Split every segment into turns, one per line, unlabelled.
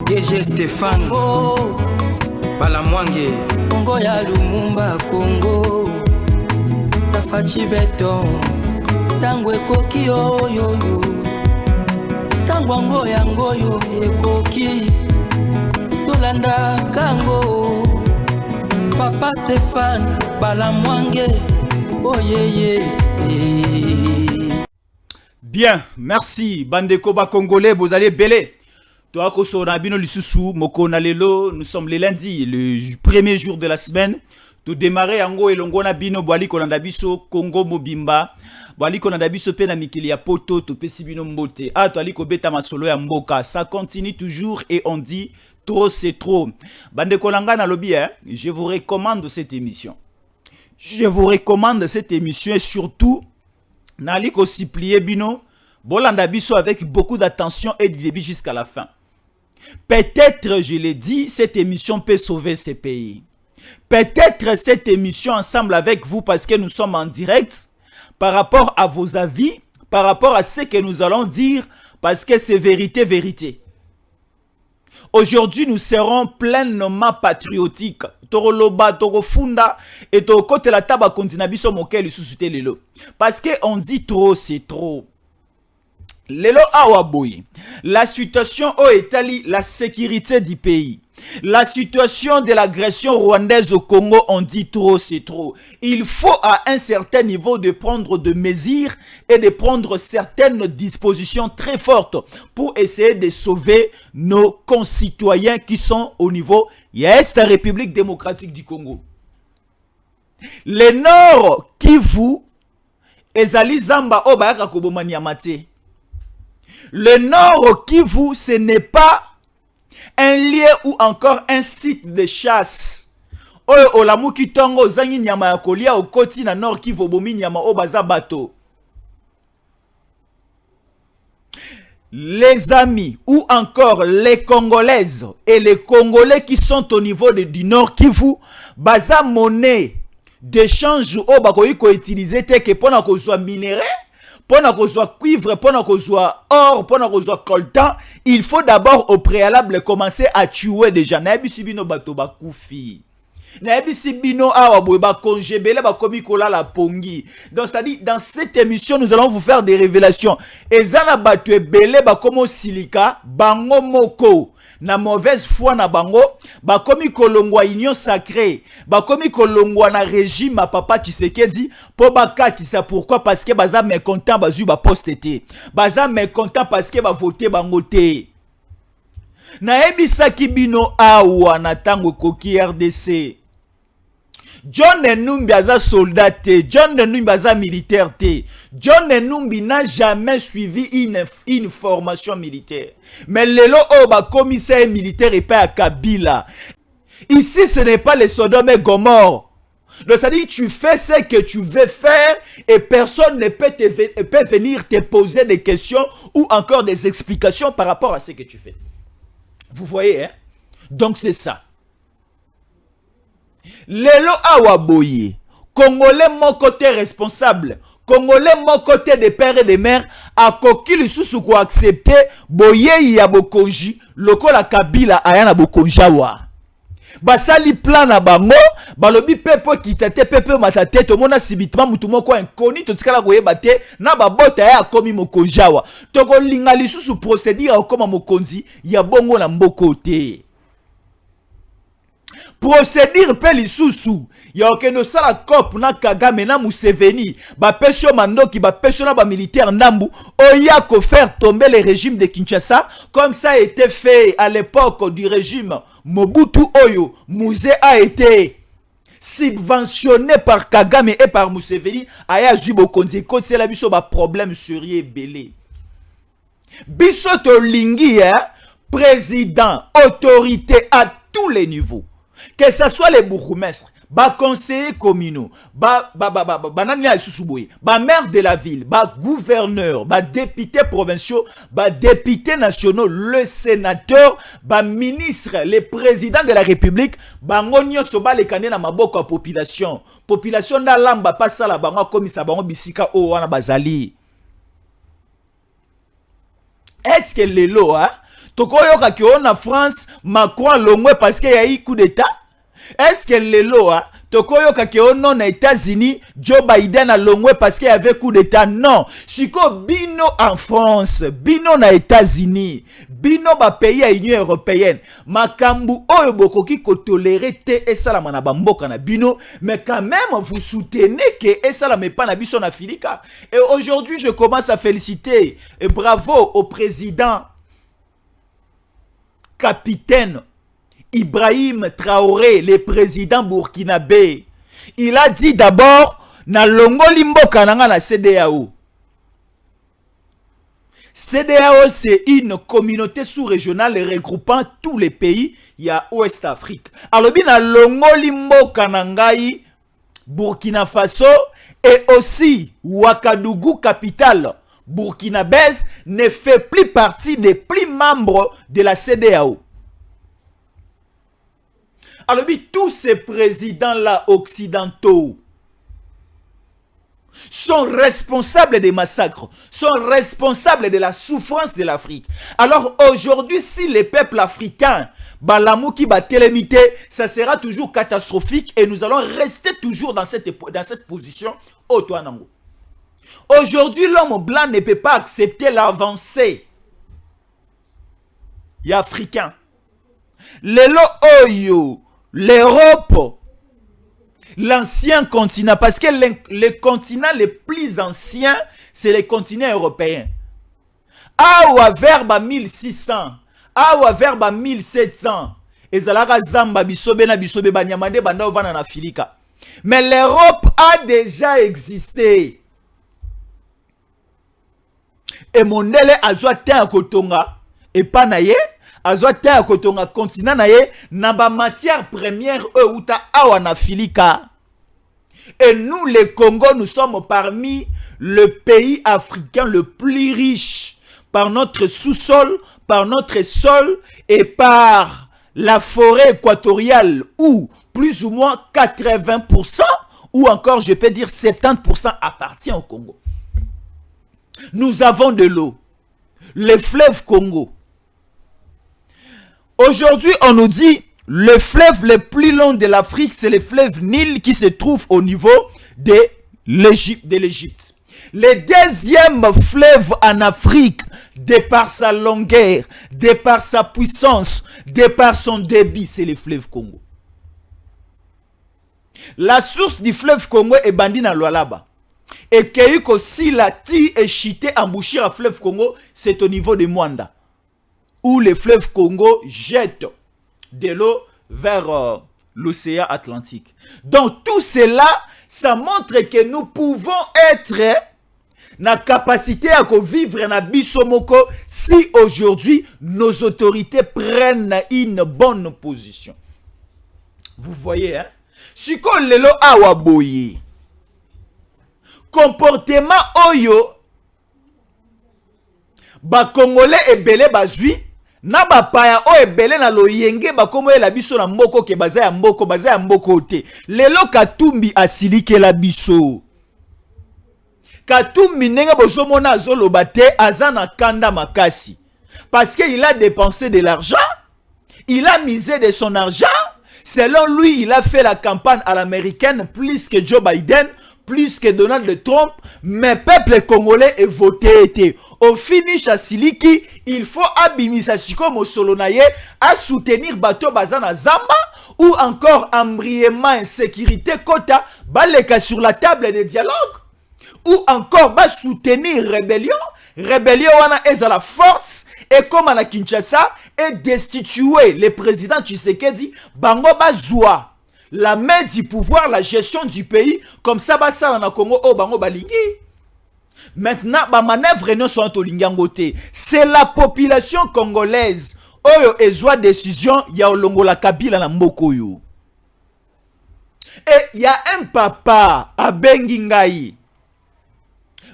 DG Stéphane Balamwange
Congo ya Lumumba Congo Tafachi Beton Tango ekoki oyo Tango ango yango yo ekoki Tolanda kango Papa Stéphane Balamwange Oh yeah.
Bien, merci Bandeko ba Congolais, vous allez belé. Toi Kosona Bino Lisusu, Moko Nalelo, nous sommes le lundi, le premier jour de la semaine. Tout démarrer Ango et Longona Bino, Boali Konandabiso, Congo Mobimba, Boali Konandabiso Pena Mikili ya Poto, Topesi Bino Mbote. Ah, Toali Kobeta Masolo ya Mboka. Ça continue toujours et on dit trop c'est trop. Bandeko Langa na lobby, je vous recommande cette émission. Je vous recommande cette émission et surtout, Naliko Siplié Bino, Bolanda Biso avec beaucoup d'attention et du début jusqu'à la fin. Peut-être, je l'ai dit, cette émission peut sauver ce pays. Peut-être cette émission ensemble avec vous parce que nous sommes en direct par rapport à vos avis, par rapport à ce que nous allons dire parce que c'est vérité. Aujourd'hui, nous serons pleinement patriotiques. Toroloba, Torofunda et Torokote la taba konzinabiso mokel susute lelo. Parce que on dit trop, c'est trop. Lelo awaboy. La situation au Italie, la sécurité du pays. La situation de l'agression rwandaise au Congo, on dit trop, c'est trop. Il faut à un certain niveau de prendre des mesures et de prendre certaines dispositions très fortes pour essayer de sauver nos concitoyens qui sont au niveau de la République démocratique du Congo. Le Nord Kivu, ezali zamba obayaka kobomani amate. Le Nord Kivu, ce n'est pas un lieu ou encore un site de chasse. Oyo olamu kitongo zangi nyama ya kolia okoti na Nord Kivu bomi nyama obaza bato. Les amis ou encore les Congolaises et les Congolais qui sont au niveau du Nord Kivu, baza monnaie d'échange au bakoyi ko utiliser te ke pona ko soit minerai, pona ko soit cuivre, pona ko soit or, pona ko soit coltan, il faut d'abord au préalable commencer à tuer déjà. Na yebi sibino bato bakufi. Na yebi sibino awa boye ba konjebele ba komi kola la pongi. Donc c'est-à-dire dans cette émission nous allons vous faire des révélations. Ezana bato ebele ba komo silika bango moko. Na mauvaise foi na bango, ba komi kolongwa union sacrée, ba komi kolongwa na régime à papa Tshisekedi, po bakati ça pourquoi parce que baza mécontent bazu ba poste té. Baza mécontent parce que ba voter bango té. Na ebisa kibino awa na tango koki RDC. John Enumbi aza soldat te, John Enumbi aza militaire te. John Enumbi n'a jamais suivi une formation militaire. Mais lelo oba commissaire militaire et pas à Kabila. Ici ce n'est pas les Sodome et Gomorre. Donc ça dit tu fais ce que tu veux faire et personne ne peut venir te poser des questions ou encore des explications par rapport à ce que tu fais. Vous voyez, hein? Donc c'est ça. Lelo awaboye, Congolais mon côté responsable, Congolais mon côté des pères et des mères, a koki lisusu ko accepter boye ya bokonji, loko la Kabila ayana bokonjawa. Basali plan na bango, balobi pepo kitate pepe matate to mona sibitement mutu moko inconnu to tikala koyeba te na babota ya komi mokonjawa. Toko linga lisusu procédure comme mokonzi ya bongo na mboko te. Procédure pe lisusu ya okendo sala cop na Kagame na Museveni ba pesio mandoki ba pesio na ba militaire ndambu oya ko faire tomber le régime de Kinshasa comme ça a été fait à l'époque du régime Mobutu Oyo. Mouzé a été subventionné par Kagame et par Museveni aya zubo konzi kotse la biso ba problème sérieux belé biso to lingi président autorité à tous les niveaux. Que ce soit les bourgmestres, ba conseillers communaux, ba maire de la ville, ba gouverneur, ba députés provinciaux, ba députés nationaux, le sénateur, ba ministre, le président de la République, ba ngonyo soba le kane na maboko population. Population na lamba passa la bango comme ça bango bisika o wana bazali. Est-ce que les lois Tokoyoka ki on na France Macron longwe parce qu'il y a eu coup d'état. Est-ce que lelo a tokoyoka ki on na États-Unis Joe Biden a longwe parce qu'il y avait coup d'état? Non. Siko bino en France, bino na États-Unis, bino ba pays à Union européenne. Makambu oyo bokoki ko tolérer te esalama na bamboka na bino, mais quand même vous soutenez que esalama pas na biso na Filika. Et aujourd'hui je commence à féliciter et bravo au président capitaine Ibrahim Traoré, le président burkinabé. Il a dit d'abord na longoli mboka nanga na CEDEAO. CEDEAO, c'est une communauté sous-régionale regroupant tous les pays y a Ouest Afrique. Alors bien na longoli mboka nangai Burkina Faso et aussi Ouagadougou, capitale burkinabèse, ne fait plus partie, n'est plus membre de la CEDEAO. Alors, tous ces présidents-là occidentaux sont responsables des massacres, sont responsables de la souffrance de l'Afrique. Alors, aujourd'hui, si les peuples africains, Balamouki Batelemité, ça sera toujours catastrophique et nous allons rester toujours dans cette position au Touanango. Aujourd'hui, l'homme blanc ne peut pas accepter l'avancée africain. Lelo Oyo, l'Europe, l'ancien continent, parce que le continent le plus ancien, c'est le continent européen. Awa verba 1600, awa verba 1700, ezalaka zamba bisobe na bisobe banyamande banda ovana na Filika. Mais l'Europe a déjà existé. Et mondele azwa ten kotonga et pas naye azwa ten kotonga continent naye na ba matière première uta awa na Filika. Et nous les Congo, nous sommes parmi le pays africain le plus riche par notre sous-sol, par notre sol et par la forêt équatoriale où plus ou moins 80% ou encore je peux dire 70% appartient au Congo. Nous avons de l'eau, le fleuve Congo. Aujourd'hui, on nous dit le fleuve le plus long de l'Afrique, c'est le fleuve Nil qui se trouve au niveau de l'Égypte. Le deuxième fleuve en Afrique, de par sa longueur, de par sa puissance, de par son débit, c'est le fleuve Congo. La source du fleuve Congo est Bandina Lualaba. Et Keiko, si la ti est chité embouchée à fleuve Congo, c'est au niveau de Mwanda, où le fleuve Congo jette de l'eau vers l'océan Atlantique. Donc tout cela, ça montre que nous pouvons être na capacité à vivre na bisomoko si aujourd'hui nos autorités prennent une bonne position. Vous voyez, hein? Si qu'on lelo awaboye. Comportement oyo ba Congolais ebele bazui na ba paya o ebele na loyenge ba komo la biso na mboko ke baza ya mboko te. Lelo Katumbi asilike la biso. Katumbi nenga bozomona azoloba te azana kanda makasi parce qu'il a dépensé de l'argent, il a misé de son argent. Selon lui, il a fait la campagne à l'américaine plus que Joe Biden, plus que Donald Trump, mais peuple congolais est voté. Au finish à Siliki, il faut abimisa siko mosolonaye à soutenir bateau bazana zamba ou encore embrièmement insécurité kota baleka sur la table de dialogue ou encore ba soutenir rébellion wana est à la force et comme à la Kinshasa et destituer le président Tshisekedi bango bazwa la main du pouvoir, la gestion du pays, comme ça, ça na Congo, oh, bango balingi. Maintenant, ba manœuvre ne sont au lingangote. C'est la population congolaise. Oyo ezwa décision, ya olongola Kabila na mboko yo. Et il y a un papa à Bengingaï.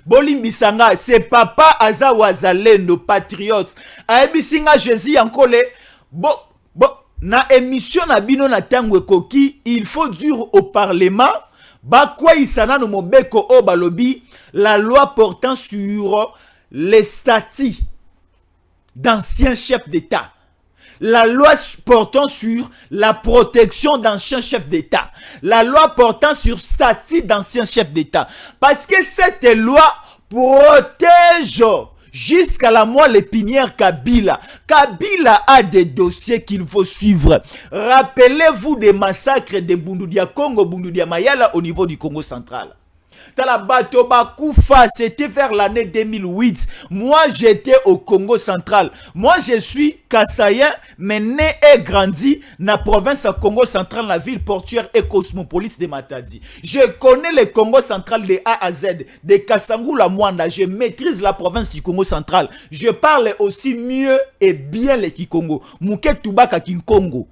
Bolimbisanga, c'est papa Aza Wazalendo, patriote. A Ebisinga Jésus Yankole, na émission na bino na tango koki, il faut dire au parlement ba kwa isana no mobeko o balobi la loi portant sur les statuts d'anciens chefs d'État. La loi portant sur la protection d'anciens chefs d'État. La loi portant sur statut d'anciens chefs d'État. Parce que cette loi protège jusqu'à la moelle épinière Kabila. Kabila a des dossiers qu'il faut suivre. Rappelez-vous des massacres de Bundudia Congo, Bundudia Mayala au niveau du Congo central. Talabato Bakoufa, c'était vers l'année 2008. Moi, j'étais au Congo central. Moi, je suis Kassayen, mais né et grandi dans la province du Congo central, la ville portuaire et cosmopolite de Matadi. Je connais le Congo central de A à Z, de Kassangou la Mwanda. Je maîtrise la province du Congo central. Je parle aussi mieux et bien le Kikongo. Mouké Toubaka Kinkongo.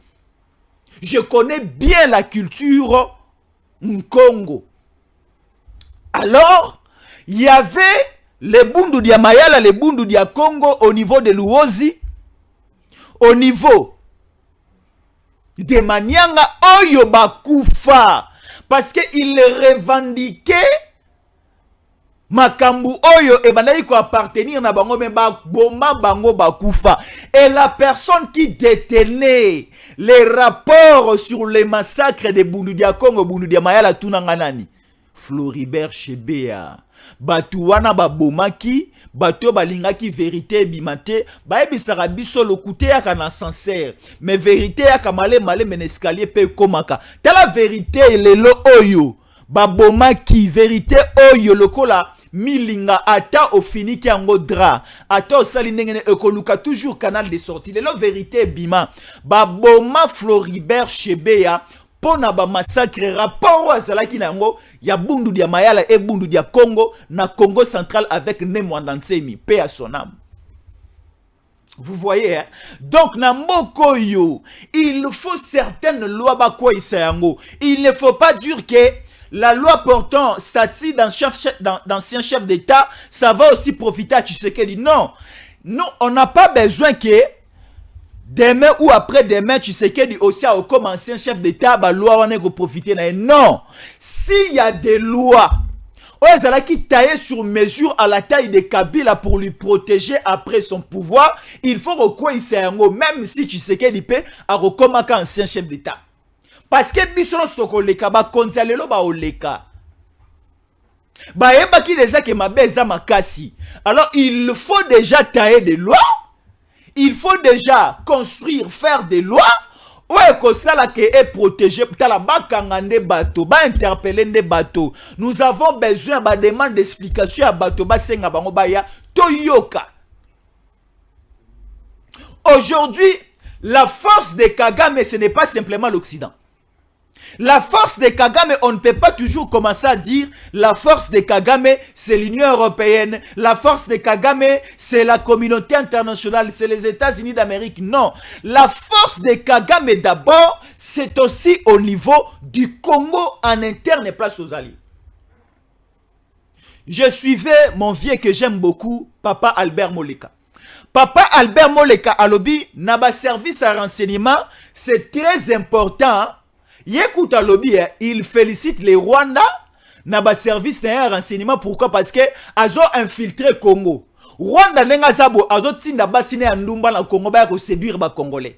Je connais bien la culture Nkongo. Alors, il y avait les Bundu dia Mayala, les Bundu dia Congo au niveau de Luozi, au niveau de Manianga, Oyo Bakoufa, parce qu'ils revendiquaient Makambu Oyo et Banaï ko appartenir na bango mais Boma Bango Bakoufa. Et la personne qui détenait les rapports sur les massacres de Bundu dia Congo, Bundu dia Mayala, Tunanganani. Floribert Chebea. Batu wana babomaki, batu balingaki vérité bimate, baebisaka biso lokute yaka na sincère. Mais vérité yaka male men escalier pe komaka. Tala vérité lelo oyo, babomaki vérité oyo lokola milinga ata ofiniki yango dra. Ata osali ndenge ekoluka toujours canal de sortie. Lelo vérité bima. Baboma Floribert Chebea. Pona ba massacre rapport azalaki nango ya Bundu dia Mayala et Bundu dia Congo na Congo central avec Nemwanda Ntsemi, paix à son âme. Vous voyez, hein? Donc na mboko yo, il faut certaines lois ba kwa isayango. Il ne faut pas dire que la loi portant statut d'ancien chef d'État, ça va aussi profiter à Tshisekedi. Non, non, on n'a pas besoin que demain ou après-demain, tu sais qu'il aussi a comme ancien chef d'État, la loi va profiter. Non. S'il y a des lois, qui taillent sur mesure à la taille de Kabila pour lui protéger après son pouvoir, il faut reconnaître même si tu sais qu'il peut à reconnaître ancien chef d'État. Parce que biso stoko leka ba konzalelo ba oleka. Ba yeba ki déjà que ma beza makasi. Alors il faut déjà tailler des lois. Il faut déjà construire, faire des lois. Ouais, que ça là qui est protégé. Interpeller des bateaux. Nous avons besoin de demander d'explication à bateau. Toyoka. Aujourd'hui, la force de Kagame, ce n'est pas simplement l'Occident. La force de Kagame, on ne peut pas toujours commencer à dire la force de Kagame, c'est l'Union européenne. La force de Kagame, c'est la communauté internationale, c'est les États-Unis d'Amérique. Non. La force de Kagame, d'abord, c'est aussi au niveau du Congo en interne et place aux alliés. Je suivais mon vieux que j'aime beaucoup, Papa Albert Moleka. Papa Albert Moleka alobi, naba service à renseignement, c'est très important. Écoute à lobby, il félicite les Rwandais na service de renseignement. Pourquoi? Parce que azo infiltré Congo. Rwanda nenga zabo azo tinda basine ya ndumba na Congo ba ko séduire ba Congolais.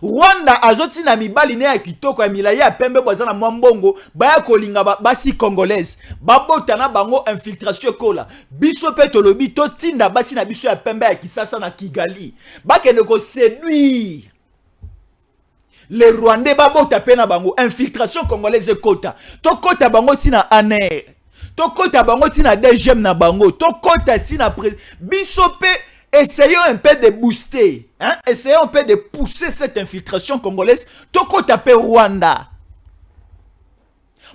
Rwanda azo tinda mibali ne ya kitoko ya milaya ya pembe bozana mwambongo ba ko linga basi congolaise. Babota na bango infiltration kola. Biso pe to lobby to tinda basi na biso ya pembe ya Kisasa na Kigali. Ba kende ko séduire les Rwandais babota pena bango infiltration congolaise kota to kota bango tina aner to kota bango tina deuxième na bango to kota tina bisope. Essayons un peu de booster, hein? Essayons un peu de pousser cette infiltration congolaise to kota pe Rwanda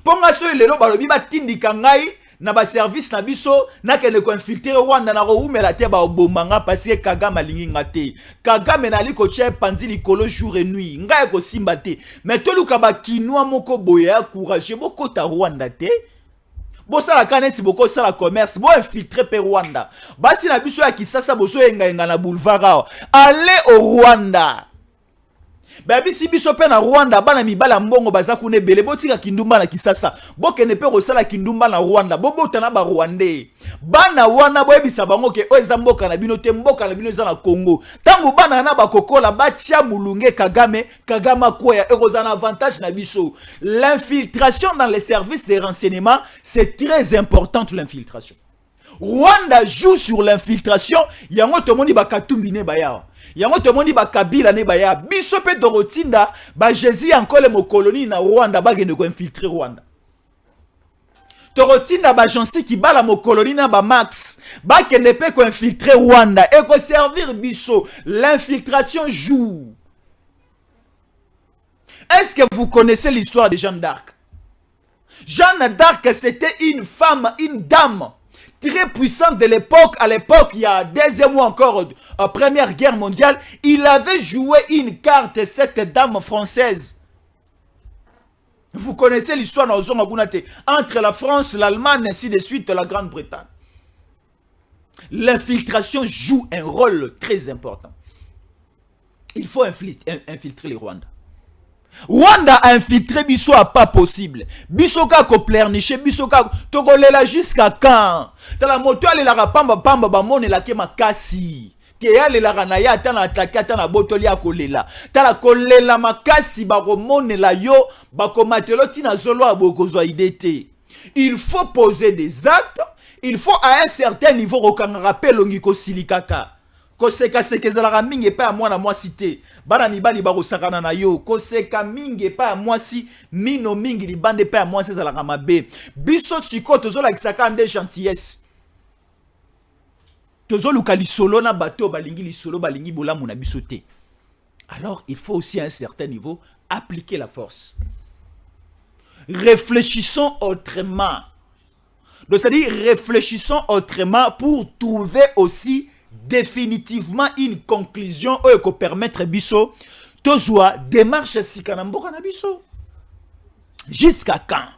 ponga so lelo balobi batindika ngai na ba service na biso na kene ko infiltrer Rwanda na ko umela te ba obomanga parce que Kagame alingi ngate. Kagame na liko che panzi likolo jour et nuit. Ngai ko simba te. Mais toluka ba kinwa moko boya courage boko ta Rwanda te. Bo sala kaneti boko sala commerce bo infiltrer pe Rwanda. Basi na biso ya Kisasa boso enga na boulevard. Allez au Rwanda. Babi si biso pe na Rwanda bana mibala mbongo baza kune bele botika kindumba na Kisasa bokene pe kosala kindumba na Rwanda bobotana ba Rwandais bana wana boyebisa bango ke oza mboka na bino te mboka na bino eza na Congo tango bana na bakokola batia mulunge Kagame koya ekoza na avantage na biso. L'infiltration dans les services de renseignement c'est très important. L'infiltration Rwanda joue sur l'infiltration yango tomoni bakatumbi ne baya yango tomoni bakabila ne baya biso pe dorotinda ba Jésus encore le colonie na Rwanda bagene ko infiltrer Rwanda torotinda ba jansi ki bala mo colonie na ba Max bakene pe ko infiltrer Rwanda et ko servir biso. L'infiltration joue. Est-ce que vous connaissez l'histoire de Jeanne d'Arc? Jeanne d'Arc c'était une femme, une dame très puissante de l'époque. À l'époque, il y a deuxième mois encore, Première Guerre mondiale, il avait joué une carte, cette dame française. Vous connaissez l'histoire entre la France, l'Allemagne, ainsi de suite, la Grande-Bretagne. L'infiltration joue un rôle très important. Il faut infiltrer les Rwandais. Rwanda a infiltré biso a pas possible. Biso ka ko pleurnicher, biso ka tokolela jusqu'à quand? Tala moto ale la pamba ba mone la ke makasi. Ke ale la na ya tana attaquer tana botoli akolela. Tala kolela makasi ba ko mone la yo ba ko matelo tina zolo abokozwa idete. Il faut poser des actes, il faut à un certain niveau okanga rappel ongi ko silikaka. Koseka sekezala mingi pa moi na moi cité bana mibali ba kosakana na yo koseka mingi pa moi si mino mingi li bande pa moi sezala mabe biso siko tozola kisaka nde gentillesse tozoluka lisolo na bato balingi lisolo balingi bolamu na biso te. Alors il faut aussi à un certain niveau appliquer la force. Réfléchissons autrement. Donc c'est-à-dire réfléchissons autrement pour trouver aussi définitivement une conclusion qui permettre biso tozwa démarche sikanamboka na biso. Jusqu'à quand?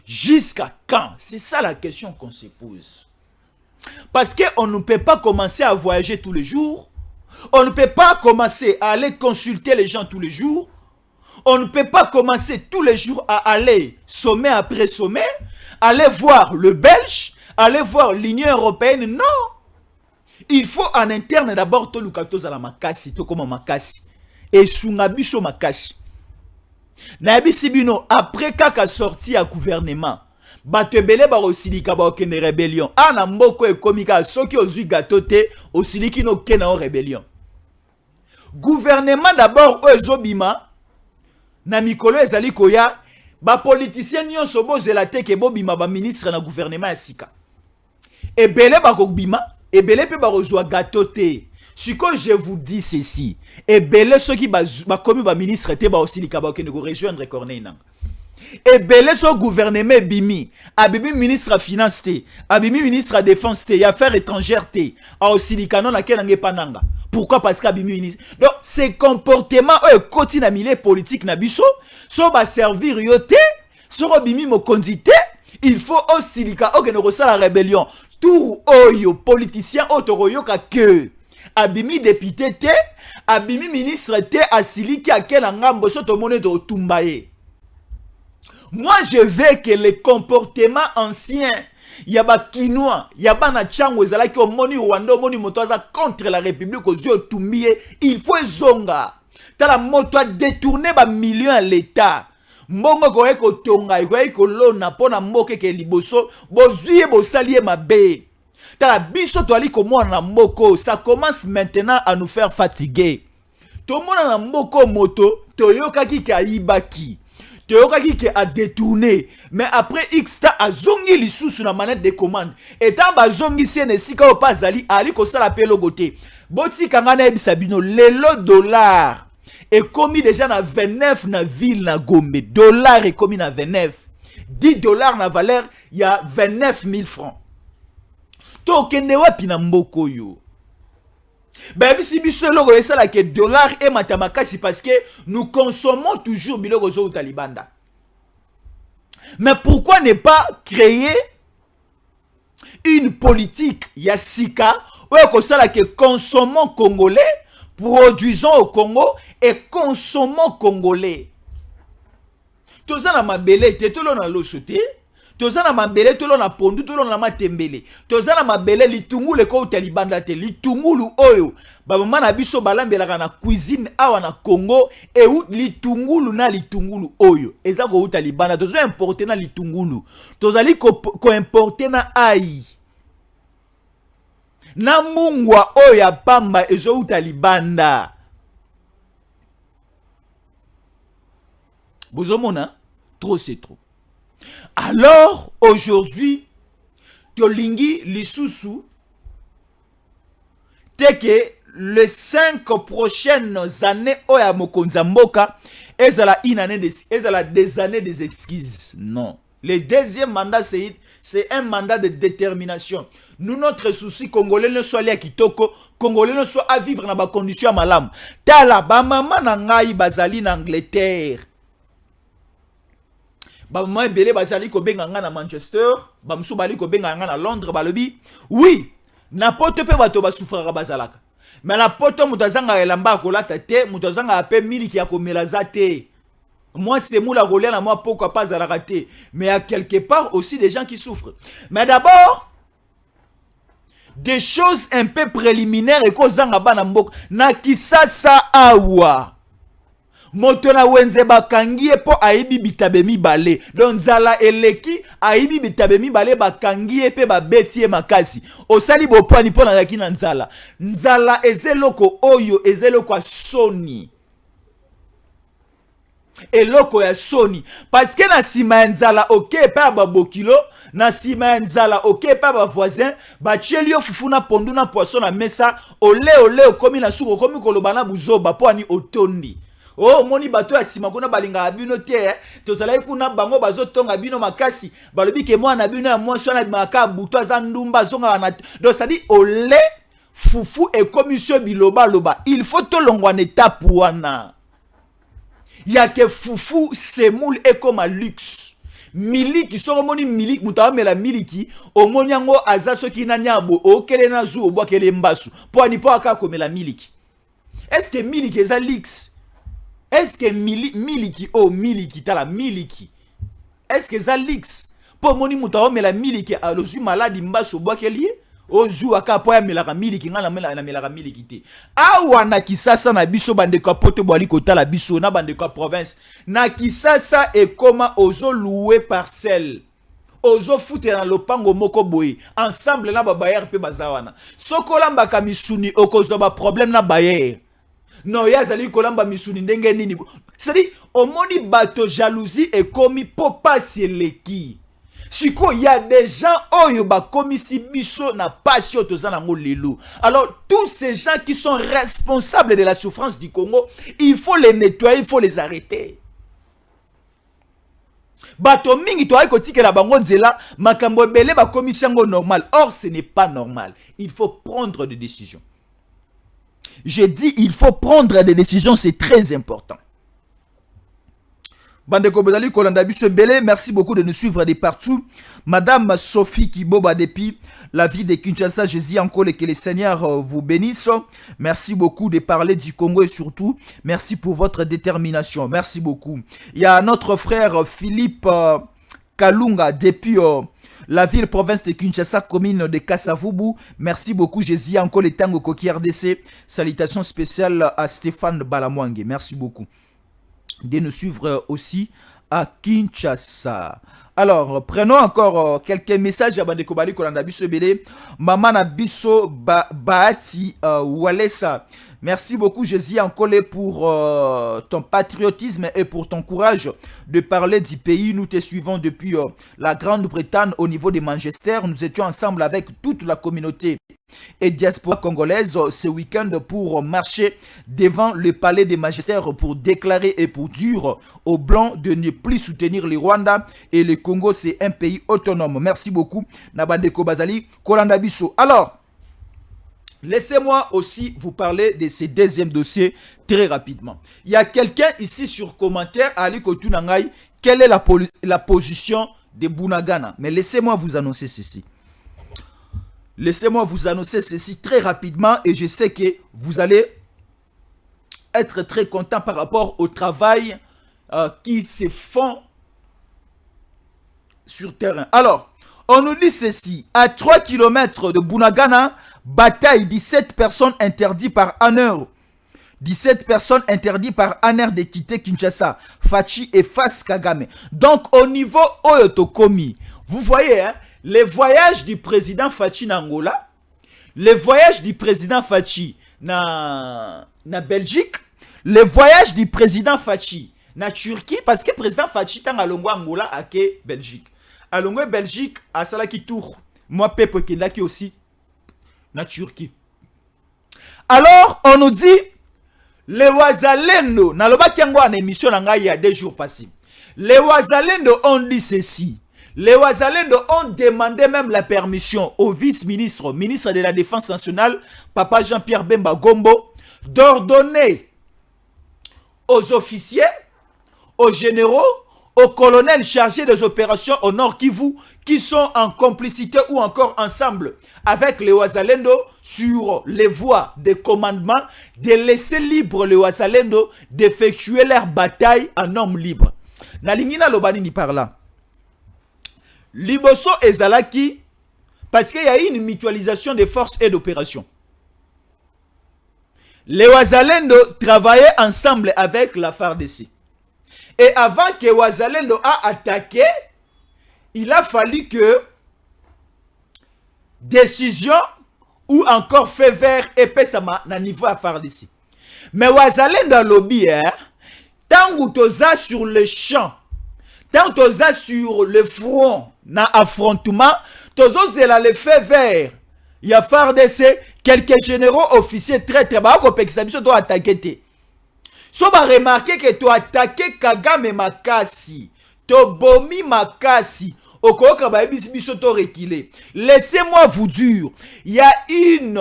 Jusqu'à quand? C'est ça la question qu'on se pose. Parce qu'on ne peut pas commencer à voyager tous les jours. On ne peut pas commencer à aller consulter les gens tous les jours. On ne peut pas commencer tous les jours à aller sommet après sommet, aller voir le Belge, aller voir l'Union européenne. Non! Il faut en interne d'abord to lukato za la makasi to koma makasi et sungabiso makasi na bisibino après kaka sorti à gouvernement batebele ba osilika ba okene rébellion ana mboko ekomika soki ozui gato te osiliki no kena o rébellion gouvernement d'abord ezobima na mikolo ezali koya ba politicien nyonso bozela te ke bobima ba ministre na gouvernement ya sika ebele ba kobima et belé pe barozwa gâteauté. Si quand je vous dis ceci, et belé ceux qui ba comme ba ministre te ba aussi likaba ke ne rejoindre Corneille nang. Et belé so gouvernement bimi, abibi ministre finance te, abibi ministre défense te, affaires étrangères te, a aussi likano na kenange pananga. Pourquoi? Parce qu'abimi ministre. Donc ces comportements continue na milieu politique na biso, so ba servir yote, so bimi mo condité, il faut aussi likano ke ne resala la rébellion. Tout oyo politicien otoroyoka que abimi député te abimi ministre te asiliki akela ngambo soto mone to tumbaye. Moi je veux que les comportements anciens yaba kinois yaba na chango ezala ki omoni Rwanda omoni moto aza contre la République ozio tumbiye il faut zonga tala moto a détourné ba millions à l'état. Mbongo ko eko tonga eko lona pona mboke ke liboso bozuye bosalie mabe. Ta biso to ali komona na mboko ça commence maintenant à nous faire fatiguer. To mona na mboko moto toyoka ki ka ibaki. Toyoka ki ke a détourné mais après X ta azongi lisusu na manette de commande. Et ta bazongi sene sika o pas ali ali ko sala pe logote. Boti kangana ebisabino lelo dollar. Et commis déjà na 29 na ville na Gombe. Dollar est commis na 29. 10 dollars na valeur, il y a 29 000 francs. Tokende wapi na mboko yo. Ben si biso logo esala ke dollar et matamakasi parce que nous consommons toujours biloko zo talibanda. Mais pourquoi ne pas créer une politique ya sika ou ko sala ke consommons congolais produisons au Congo et consommons congolais. Toza na mabele te tolo na loso te. Toza na mabele tolo na pondu tolo na matembele. Toza na mabele litungulu ko utalibanda te. Litungulu oyo bamama na biso balambelaka na cuisine awa na Congo e litungulu na litungulu oyo eza ko utalibanda. Toza importer na litungulu. Tozali ko importer na ai. Na mungwa oyo ya pamba ezo utalibanda. Bozomona, trop c'est trop. Alors, aujourd'hui, Tolingi Lisusu, t'es que les 5 prochaines années, Oya Mokonza Mboka, est à des années des exquises. Non. Le deuxième mandat, c'est un mandat de détermination. Nous, notre souci, Congolais ne soit à Kitoko, Congolais ne soit à vivre dans des conditions malam. Tala, ba maman nangai bazali en Angleterre. Ba maman belé bazali ko benga na Manchester, ba msu bali ko benga na Londres balobi. Oui, n'importe pe bato ba souffrira bazalaka. Mais la poto mutazanga elamba ko lata te, mutazanga ape miliki ya ko melaza te. Moi c'est moula rolia na moi pourquoi pas à la rater. Mais à quelque part aussi des gens qui souffrent. Mais d'abord des choses un peu préliminaires et ko zanga bana mbok na kisasa awa. Motona wenze bakangi po aibi bitabe mibale. Donc zala eleki aibi bitabe mibale bakangi pe babeti e makasi. Osali bopani pona yaki na nzala. Nzala ezeloko oyo ezeloko a soni. Eloko ya soni. Parce que na sima ya nzala ok pa babokilo. Na sima ya nzala ok pa ba voisin. Ba chelio fufu na pondu na poisson na mesa. Ole okomi na suko okomi kolobana buzoba po ani otondi. Oh moni bato ya sima kuna balinga abino te tozalaki kuna bango bazotonga bino makasi balobi ke mwana bino ya mwasi wana bimaka buto aza ndumba zonga na donc ça dit ole fufu et commission biloba loba il faut to longwa na étape wana ya ke fufu semoule et comme un luxe miliki soko moni miliki mutawa mela miliki omoni yango aza soki na nyabo okele na zu obwakele mbasu po ani po aka komela miliki est-ce que miliki eza luxe? Est-ce que miliki miliki tala miliki est-ce que ça lix po moni mutawa mela miliki alozu maladi mbaso bwakeli ozu aka po ya melaka miliki ngana na melaka miliki te awa na kisasa na biso bande ka poto bwali kotala biso na bande ka province na kisasa e koma ozo louer parcelle ozo fute na lopango moko boye ensemble na ba bayer pe bazawana sokolamba ka misuni okozo ba problème na bayer. Non, yazali kolamba misuni ndenge nini. C'est-à-dire, omoni bato jalousie et komi popa sieleki. Siko, il y a des gens oyo ba komi si biso na passion tozana ngo lelo. Alors, tous ces gens qui sont responsables de la souffrance du Congo, il faut les nettoyer, il faut les arrêter. Bato mingi to ay ko tikela bango nzela, makambo ebele ba komi sango normal. Or, ce n'est pas normal. Il faut prendre des décisions. Je dis, il faut prendre des décisions, c'est très important. Bandeko Bezali Kolanda Biso Belé, merci beaucoup de nous suivre de partout. Madame Sophie Kiboba depuis la ville de Kinshasa, je dis encore que le Seigneur vous bénisse. Merci beaucoup de parler du Congo et surtout, merci pour votre détermination. Merci beaucoup. Il y a notre frère Philippe Kalunga depuis la ville province de Kinshasa, commune de Kassavubu. Merci beaucoup, Jésus. Encore les Tango Koki RDC. Salutations spéciales à Stéphane Balamwangue. Merci beaucoup de nous suivre aussi à Kinshasa. Alors, prenons encore quelques messages à Bandeko Bali Kolanda Biso Bele. Maman Nabiso Baati Walesa. Merci beaucoup, Jésus, encore pour ton patriotisme et pour ton courage de parler du pays. Nous te suivons depuis la Grande-Bretagne au niveau de Manchester. Nous étions ensemble avec toute la communauté et diaspora congolaise ce week-end pour marcher devant le palais de Manchester pour déclarer et pour dire aux Blancs de ne plus soutenir le Rwanda et le Congo, c'est un pays autonome. Merci beaucoup, Nabandeko Bazali Kolanda Biso. Alors, laissez-moi aussi vous parler de ce deuxième dossier très rapidement. Il y a quelqu'un ici sur commentaire, Ali Kotunangai, quelle est la position de Bunagana. Mais laissez-moi vous annoncer ceci. Laissez-moi vous annoncer ceci très rapidement et je sais que vous allez être très content par rapport au travail qui se font sur terrain. Alors, on nous dit ceci. À 3 km de Bunagana, bataille, 17 personnes interdites par honneur. 17 personnes interdites par honneur de quitter Kinshasa. Fachi et Fas Kagame. Donc, au niveau Oyotokomi, vous voyez, hein, les voyages du président Fachi n'Angola, les voyages du président Fachi na Belgique, les voyages du président Fachi na Turquie, parce que le président Fachi tang alongo Angola à Belgique. Alongo Belgique à Salaki Tour. Moi, Pepe Kendaki aussi na Turquie. Alors, on nous dit, les Wazalendo, na loba kiango en émission il y a 2 jours passés. Les Wazalendo ont dit ceci. Les Wazalendo ont demandé même la permission au vice-ministre, ministre de la Défense nationale, Papa Jean-Pierre Bemba Gombo, d'ordonner aux officiers, aux généraux, aux colonels chargés des opérations au Nord Kivu, qui sont en complicité ou encore ensemble avec les Wazalendo sur les voies de commandement, de laisser libre les Wazalendo d'effectuer leur bataille en homme libre. Nalingina Lobani ni par là. Liboso ezalaki parce qu'il y a une mutualisation des forces et d'opérations. Les Wazalendo travaillaient ensemble avec la FARDC. Et avant que Wazalendo a attaqué, il a fallu que décision ou encore fait vert epesama na niveau à FARDC. Mais Wazalendo lobby, tant que toza sur le champ, tant que toza sur le front, na affrontement, tozo zela le fait vert. Il y a FARDC, quelques généraux officiers très bas, qu'on peut attaquer. So ba remarquer que tu attaqué Kagame Makasi, to bomi Makasi, okoka ba biso to reculer. Laissez-moi vous dire, il y a une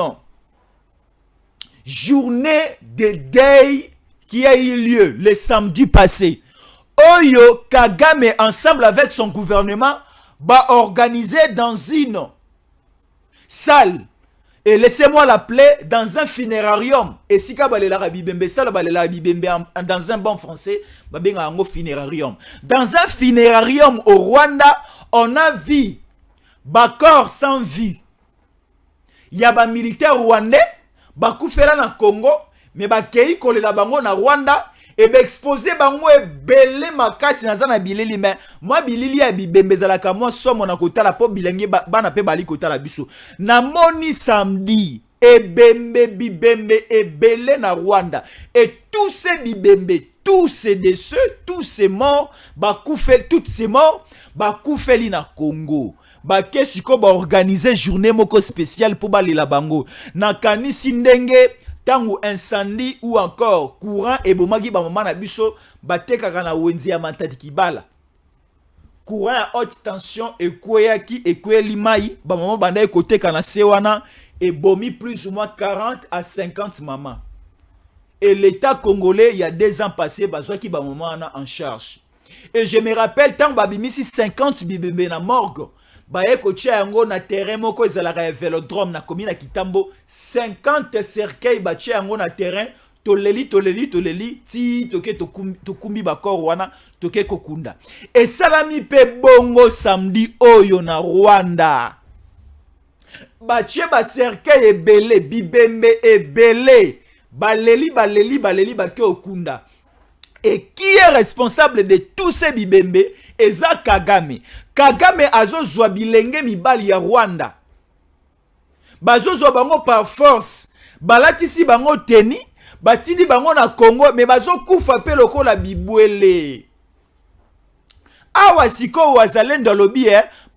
journée de deuil qui a eu lieu le samedi passé. Oyo Kagame ensemble avec son gouvernement va organiser dans une salle. Et laissez-moi l'appeler dans un funérarium. Et si vous avez dans un bon français, un funérarium. Dans un funérarium au Rwanda, on a vu des corps sans vie. Il y a des militaires rwandais, qui sont dans le Congo, mais qui sont na Rwanda. Et exposé bango ebele makasi nazana bilili mais moi bilili ya bibembe zalaka moi somo na kotala po bilenge bana pe bali kotala biso na moni samedi ebembe bibembe ebele na Rwanda et tous ces bibembe tous ces décès tous ces morts bakoufeli toutes ces morts bakoufeli na Congo bake siko ba organiser journée moko spéciale pour balela bango na kanisi ndenge tango incendie ou encore courant et bomagi ba mama na biso batekaka na wenzi ya matadi kibala courant à haute tension et kweyaki et kweli mai ba mama banda ekoteka na sewana et bomi plus ou moins 40 à 50 mamans et l'état congolais il y a 2 ans passés bazwa ki ba mama en charge et je me rappelle tant babimisi 50 bibembe na morgue baye kotia yango na terrain moko ezalaka velodrome na commune Kitambo 50 cercueils batia yango na terrain toleli ti toke tokumbi bakor wana toke kokunda et salami pe bongo samedi oyo na Rwanda batie ba cercueil ebele bibembe ebele baleli bake okunda. Et qui est responsable de tous ces bibembe? Eza Kagame. Kagame azo zwa bilenge mibali ya Rwanda. Bazo zwa bango par force. Balatisi bango teni. Batindi bango na Congo. Mais bazo kufa pe lokola bibwele. Awa siko Wazalendo lobby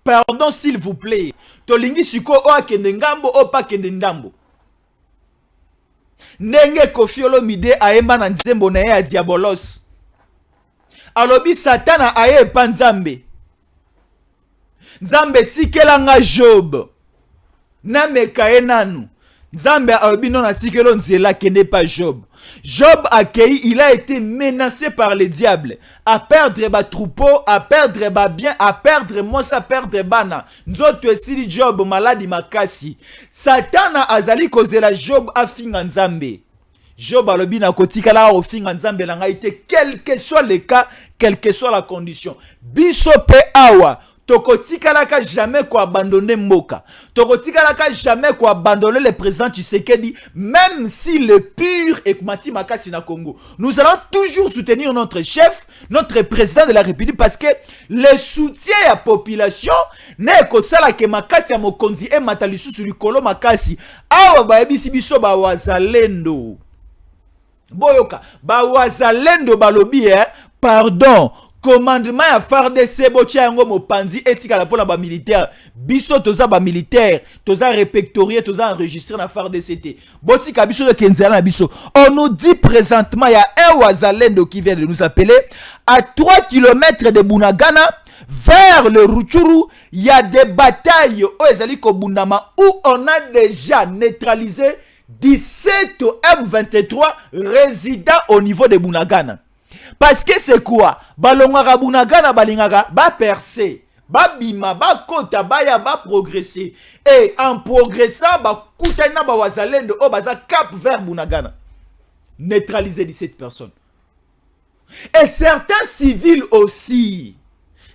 pardon s'il vous plaît. Tolingi siko o akende ngambo o pa kende ndambo. Nenge Koffi Olomide aemba na nzembo na ye ya diabolos. Alobi satana aye pa nzambe. Nzambe tikela nga Job. Na mekaye nanu. Nzambe alobi non atikelo nzela kende pas Job. Job accueilli, il a été menacé par le diable. À perdre ba troupeau, à perdre ba bien, à perdre mosa, à perdre bana. Nzoto esili Job maladi makasi. Satana azali kozela Job afinga nzambe. Jo balobi na kotika la ofinga nzambe na ngai te, quel que soit le cas, quelle que soit la condition. Biso pe awa tokotika la ka jamais ko abandonner mboka. Tokotika la ka jamais ko abandonner le président Tshisekedi, même si le pur Ekumati Makasi na Congo. Nous allons toujours soutenir notre chef, notre président de la République, parce que le soutien à la population n'est que ça la ke Makasi ya mokonzi e matalisu sur likolo Makasi. Awa ba ebisi biso ba wazalendo. Boyoka, ba wazalendo balobi pardon, commandement ya FARDC botia yango mopanzi etika la pona ba militaire, biso toza ba militaire, toza répertorié, toza enregistré na FARDC te. Botika biso de kenzala na biso. On nous dit présentement il y a un wazalendo qui vient de nous appeler à 3 km de Bunagana vers le Rutshuru. Il y a des batailles au ezali ko Bundama où on a déjà neutralisé 17 M23 résidents au niveau de Bunagana. Parce que c'est quoi? Balongara Bunagana balingara ba percer, ba bima, ba kota, ba ya ba progresser. Et en progressant, ba koutana ba wazalendo o baza cap vers Bunagana. Neutraliser 17 personnes. Et certains civils aussi.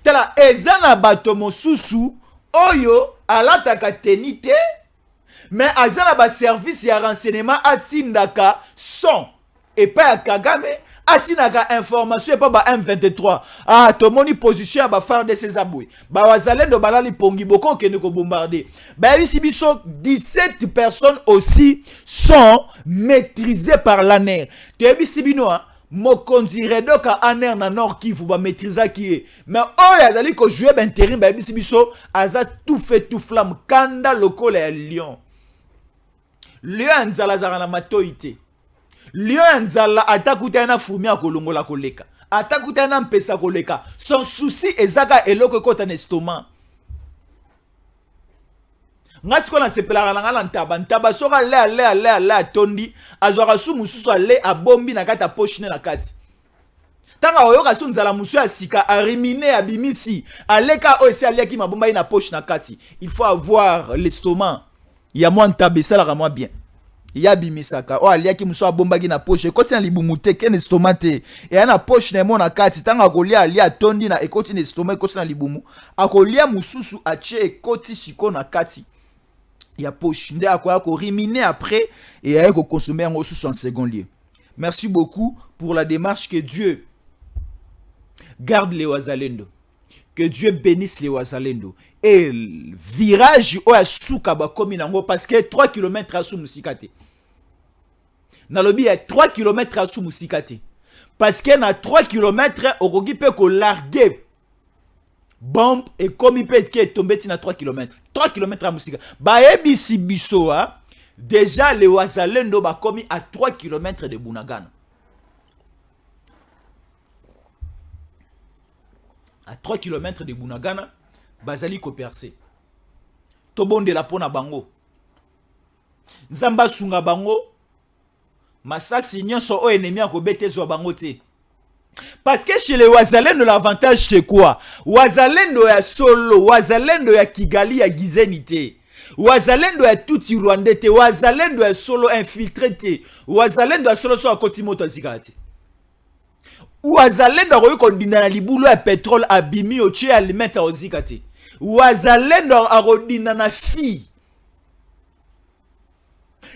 Tala ezana bato mosusu oyo alataka tenite. Mais azana ba service ya renseignement atindaka son et pas ya Kagame atinaka information et pas ba M23. Ah tomoni position ba faire de ces aboués. Ba wazalendo balali pongi boko kene ko bombarder. Ba ici biso 17 personnes aussi sont maîtrisées par l'ANER. Te ici bino mokonzi redoka ANER na Nord Kivu ba maîtriser qui est. Mais oh yazali ko jouer ben terrain ba ici biso aza tout fait tout flamme kanda lokola ya Lyon. Lion nzala zara na matoite. Lion nzala atakuta na fumi ya kolongola koleka. Atakuta na mpesa koleka. Son souci ezaka eloko kota na estomac. Ngasi kona sepela na ngala ntaba soka le tondi azwaka su mususu ale abombi na kata poche na kati. Tanga oyoka su nzala musu ya sika arimine abimisi aleka osi aliaki mabomba na poche na kati. Il faut avoir l'estomac. Ya moi ntabe sala moi bien. Ya bimisaka o aliaki muso abombaki na poche ekoti na libumute ken estomate e na poche na mo na kati tanga kolia alia tondi na ekoti na estomac ekoti na libumu akolia mususu ache ekoti siko na kati ya poche nde akoya ko riminer après et aye ko consommer en sous en second lieu. Merci beaucoup pour la démarche. Que Dieu garde les wazalendo. Que Dieu bénisse les wazalendo. Et virage au asuka ba komi nango parce que 3 km asu musikate. Na lobi ya 3 km asu musikate. Parce que na 3 km okoki pe ko larguer bombe et comme il peut être tombé na 3 km. 3 km à musika. Ba ebisi biso déjà les wazalendo ba komi à 3 km de Bunagana. À 3 km de Bunagana, bazali ko percer. Tobonde la pona bango. Nzamba sunga bango. Masasi nyonso o ennemi a ko betezo bango te. Parce que chez les wazalendo l'avantage c'est quoi? Wazalendo ya solo, wazalendo ya Kigali ya Gizeni te. Wazalendo ya tuti Rwanda te, wazalendo ya solo infiltré te. Wazalendo ya solo so akoti moto zikate. Wazalendo akoyiko dina na libulu ya pétrole abimi oche alimenta ozikate. Wazalendo akodina na fi.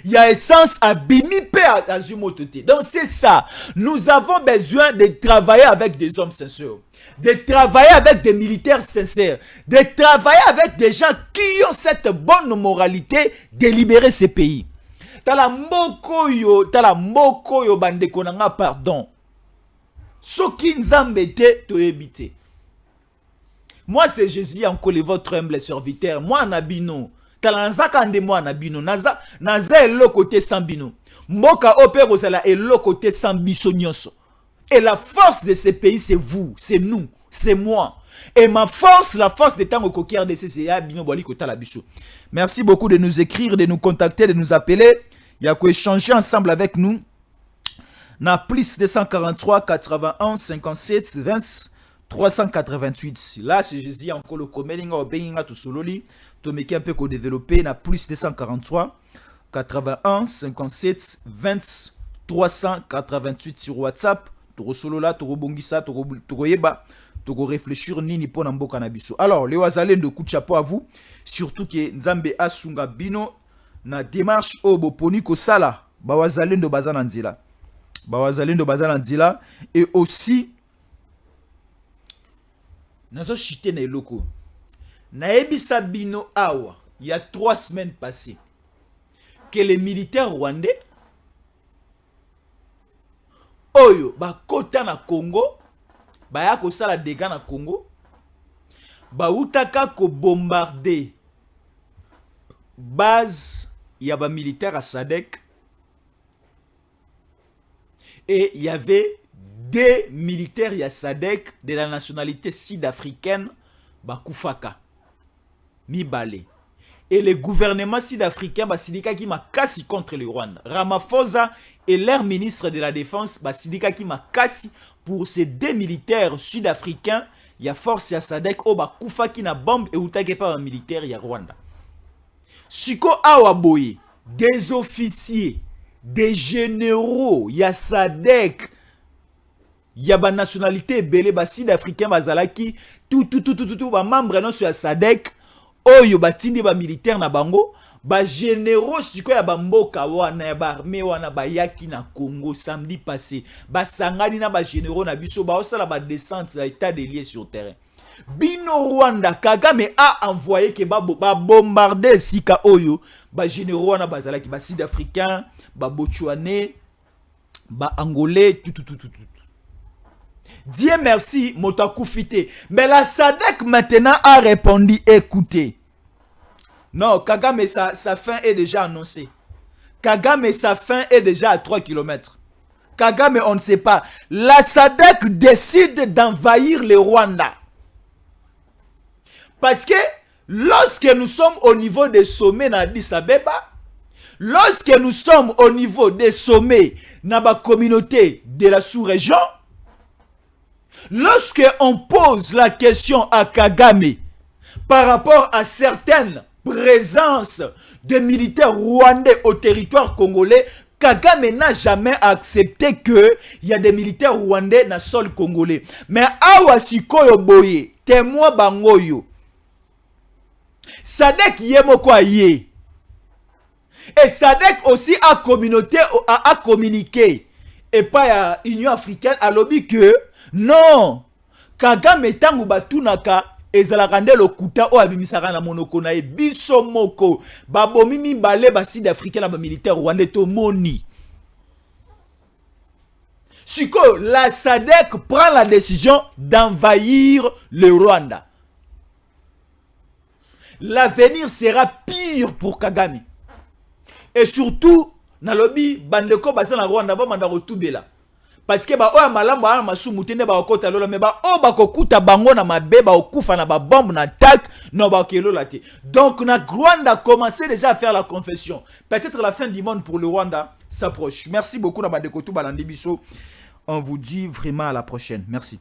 Il y a essence abimi pe azumotote. Donc c'est ça. Nous avons besoin de travailler avec des hommes sincères. De travailler avec des militaires sincères. De travailler avec des gens qui ont cette bonne moralité de libérer ces pays. Tala mboko yo bandeko nanga pardon. Soki nzambe te to ebite. Moi c'est Jésus encore votre humble serviteur. Moi nabino. Talanzaka nde moi nabino. Naza elo côté sambino. Mboka opero zala elo côté sambiso nyonso. Et la force de ce pays c'est vous, c'est nous, c'est moi. Et ma force, la force des temps au coquillard de ces abino boli kota la biso. Merci beaucoup de nous écrire, de nous contacter, de nous appeler. Il y a quoi échanger ensemble avec nous. Na plus 243 81 57 20 388. Là, c'est Jésus encore le comédien au Benga tout sololi. To meki un peu développer na plus 243 81 57 20 388 sur WhatsApp. Toro solo là, toro bongisa, toro yeba, toro réfléchir nini po na mboka na biso. Alors, les wazalendo, coup de chapeau à vous. Surtout que Nzambe asunga bino na démarche obo poni ko sala. Ba wazalendo bazana nzila. Ba wazalendo bazana nzila. Et aussi, nazo chité na eloko. Na ebisa bino awa, il y a 3 semaines passées, que les militaires rwandais oyo bakota na Congo baya kosala dégâts na Congo bautaka ko bombarder base ya ba militaire à Sadek, et il y avait 2 militaires ya Sadek de la nationalité sud-africaine bakufaka mibale. Et le gouvernement sud-africain basidika ki makasi contre le Rwanda. Ramaphosa et leur ministre de la Défense basidika ki makasi pour ces 2 militaires sud-africains. Il y a force ya Sadek o bakufa ki na bombe et utake pa un militaire ya Rwanda. Siko awa boye, des officiers, des généraux ya Sadek, ya ba nationalité belé ba sud-africain bazalaki tout ba membre non sur ya Sadek. Oyo batindi ba militaire na bango, ba généraux siko ya ba mboka wana ya ba armée wana ba yaki na Congo samedi passé. Ba sangani na ba généraux na biso ba osala ba descente à état de lié sur terrain. Bino Rwanda Kagame a envoyé que ba bombarder sika oyo ba généraux wana bazalaki ba sud-africain, ba botswanais, ba angolais tout. Dieu merci, motakufité. Mais la Sadek maintenant a répondu, écoutez. Non, Kagame, sa fin est déjà annoncée. Kagame, sa fin est déjà à 3 km. Kagame, on ne sait pas. La Sadek décide d'envahir le Rwanda. Parce que lorsque nous sommes au niveau des sommets dans Addis Abeba, lorsque nous sommes au niveau des sommets dans la communauté de la sous-région, lorsque on pose la question à Kagame par rapport à certaines présences de militaires rwandais au territoire congolais, Kagame n'a jamais accepté que il y a des militaires rwandais dans le sol congolais. Mais awa sikoyo boye, témoin bangoyo. Sadek yemoko ye. Et Sadek aussi a communiqué et pas à Union africaine a lobby que non, Kagame tangu batunaka ezalakande lokuta o abimisaka na monoko na e biso moko babomi mibale ba sud-africain na ba militaire rwandais to moni. Siko la Sadek prend la décision d'envahir le Rwanda. L'avenir sera pire pour Kagame. Et surtout na lobby bandeko basa na Rwanda ba manda rotubela. Parce que ba oya malambo ana masumu tene ba okota lolo me ba o ba kokuta bango na mabe ba okufa na ba bombe na attaque no ba kelola te. Donc na Rwanda a commencé déjà à faire la confession. Peut-être la fin du monde pour le Rwanda s'approche. Merci beaucoup na ba dekotu balandi biso. On vous dit vraiment à la prochaine. Merci.